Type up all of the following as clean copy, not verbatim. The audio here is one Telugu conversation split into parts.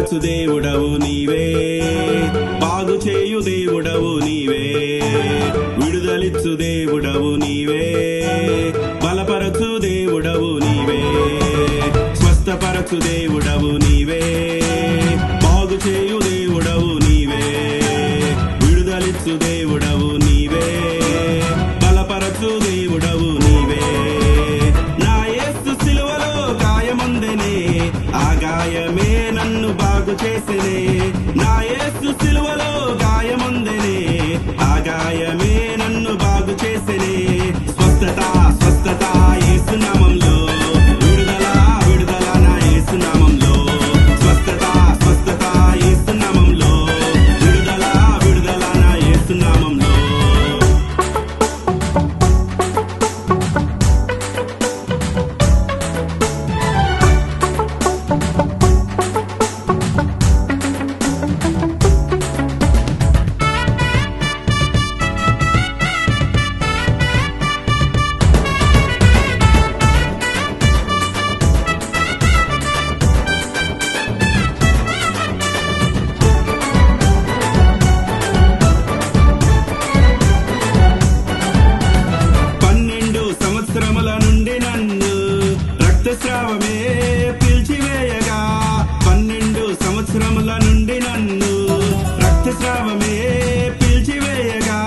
స్వస్థపరచు దేవుడవు నీవే, బాగు చేయు దేవుడవు నీవే, విడుదలిచ్చు దేవుడవు నీవే, బలపరచు దేవుడవు నీవే. స్వస్థపరచు దేవుడవు నీవే, బాగు చేయు దేవుడవు నీవే, విడుదలిచ్చు దేవుడవు నీవే, బలపరచు దేవుడవు నీవే. నా యేసు సిలువలో గాయముందెనే, ఆ గాయమే నన్ను బాగు చేసెనే. నా యేసు సిలువలో గాయముందెనే, ఆ గాయమే నన్ను బాగు చేసెనే. స్వస్థత స్వస్థత యేసు నామములో, విడుదల విడుదల నా యేసు నామములో. స్వస్థత స్వస్థత యేసు నామములో, విడుదల విడుదల నా యేసు నామములో. రక్తస్రావమే పిలిచివేయగా, 12 సంవత్సరముల నుండి నన్ను రక్తస్రావమే పిలిచివేయగా,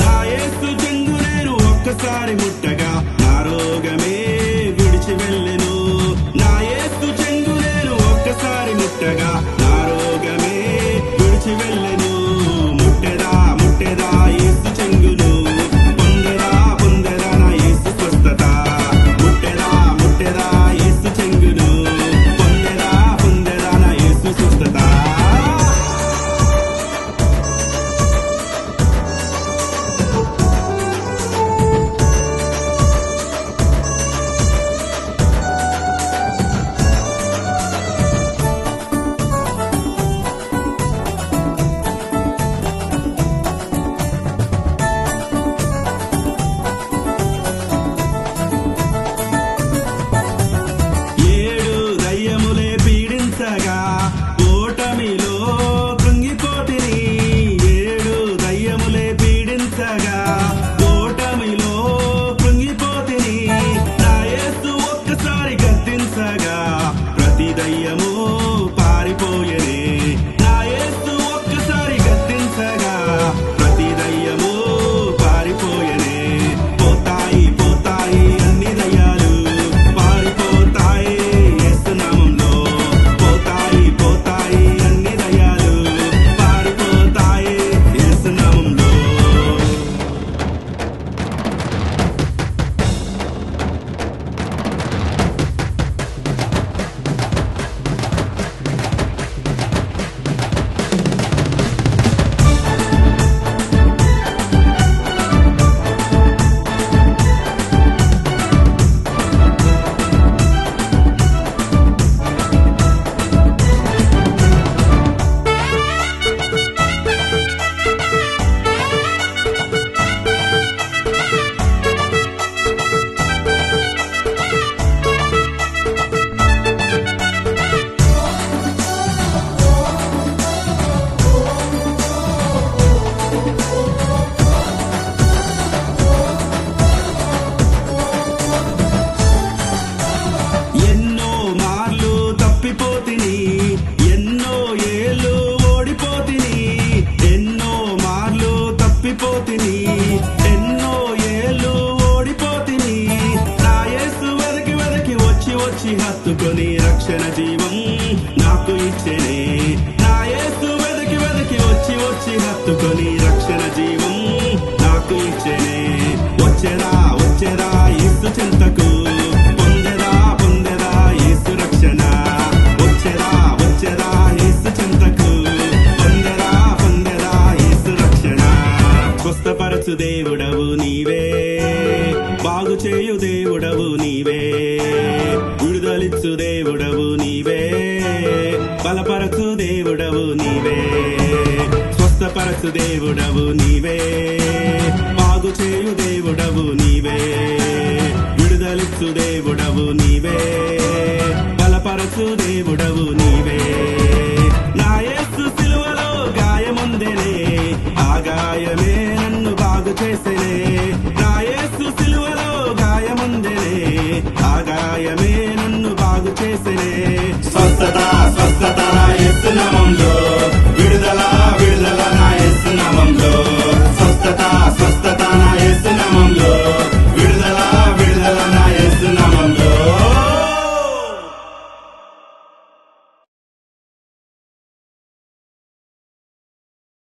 నా యేసు చెంగు నేను ఒక్కసారి ముట్టగా, నా రోగమే విడిచి వెళ్ళెను. నా యేసు చెంగు నేను ఒక్కసారి ముట్టగా, నా రోగమే విడిచి వెళ్ళెను. ముట్టెదా ముట్టెదా యేసు చెంగును, పొందెదా పొందెదా నా యేసు స్వస్థత. ముట్టెదా ముట్టెదా యేసు చెంగును, పొందెదా పొందెదా నా యేసు స్వస్థత. ఓటమిలో కృంగిపోతిని, 7 దయ్యములే పీడించగా, ఓటమిలో కృంగిపోతిని. నా యేసు ఒక్కసారి గద్దించగా, ప్రతి దయ్యము పారిపోయెనే. నా యేసు ఒక్కసారి గద్దించగా, ప్రతి దయ్యము పారిపోయెనే. పోతాయి పోతాయి అన్ని దయ్యాలు, పారిపోతాయి యేసు నామములో. పోతాయి పోతాయి అన్ని దయ్యాలు, పారిపోతాయి యేసు నామములో. ఎన్నో మార్లు తప్పిపోతిని, ఎన్నో ఏళ్ళు ఓడిపోతిని. ఎన్నో మార్లు తప్పిపోతిని, ఎన్నో ఏళ్ళు ఓడిపోతిని. నా యేసు వెదకి వెదకి వచ్చి వచ్చి హత్తుకొని రక్షణ జీవం నాకు ఇచ్చెనే. నా యేసు వెదకి వెదకి వచ్చి వచ్చి హత్తుకొని రక్షణ జీవం నాకు ఇచ్చెనే. వచ్చేదా వచ్చేదా యేసు చింతకు, పొందెదా పొందెదా యేసు రక్షణ. వచ్చేదా వచ్చేదా యేసు చింతకు, పొందెదా పొందెదా యేసు రక్షణ. స్వస్థపరచు దేవుడవు నీవే, బాగు చేయు దేవుడవు నీవే, విడుదలిచ్చు దేవుడవు నీవే, బలపరచు దేవుడవు నీవే. స్వస్థపరచు దేవుడవు నీవే, బాగు చేయు దేవుడవు నీవే, విడుదలిచ్చు దేవుడవు నీవే, బలపరచు దేవుడవు నీవే. నా యేసు సిలువలో గాయముందెనే, ఆ గాయమే నన్ను బాగు చేసెనే. నా యేసు సిలువలో గాయముందెనే, ఆ గాయమే నన్ను బాగు చేసెనే. స్వస్థత స్వస్థత యేసు నామములో